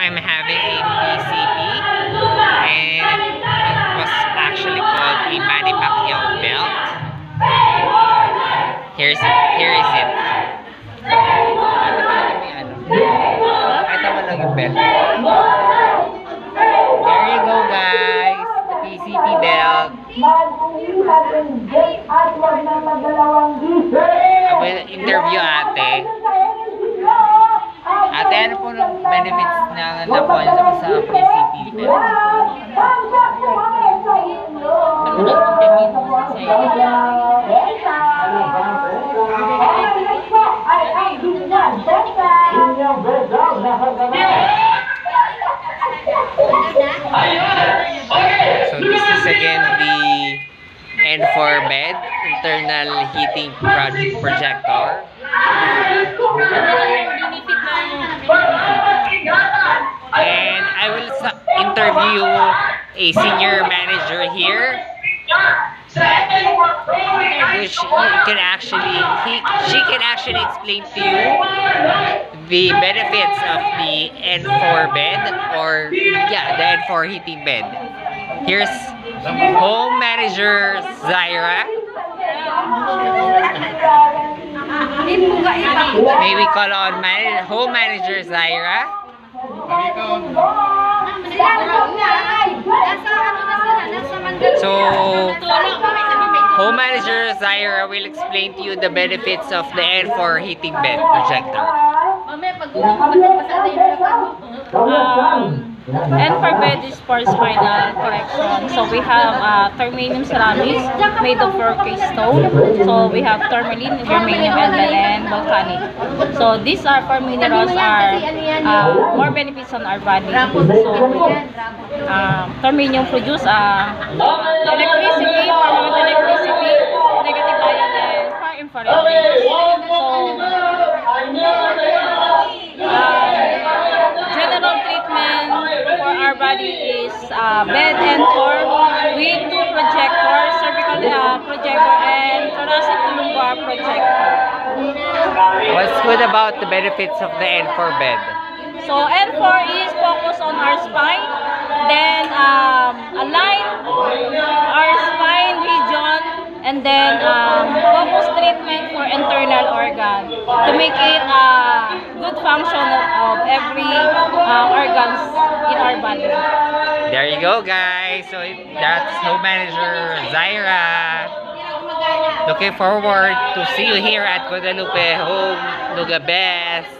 I'm having a PCP, and it was actually called a Manny Pacquiao belt. Here is it. Ito mo lang yung belt. There you go, guys. The PCP belt. I will interview ate. Ate, ano po ng benefits na nakuha sa PCP belt? So this is again the N4 bed, internal heating projector. And I will interview a senior manager here, which she can actually explain to you the benefits of the N4 bed, or the N4 heating bed. Here's home manager Zaira. May we call on home manager Zaira? So, home manager Zaira will explain to you the benefits of the N4 heating bed projector. N4 bed is for spinal correction. So we have thermanium ceramics made of Yorkese stone. So we have tourmaline, germanium, and volcanic. So these are for minerals are more benefits on our body. So tourmaline produce electricity, permanent electricity, negative ion, and far infrared rays. General treatment for our body is bed N4 with 2 projectors, cervical projector and thoracic to lumbar projector. What's good about the benefits of the N4 bed? So N4 is focused on our spine, then align our spine region, and then focus treatment for internal organ to make it good function of every organs in our body. There you go, guys. So that's home manager Zaira. Looking forward to see you here at Guadalupe Home Lugar Best.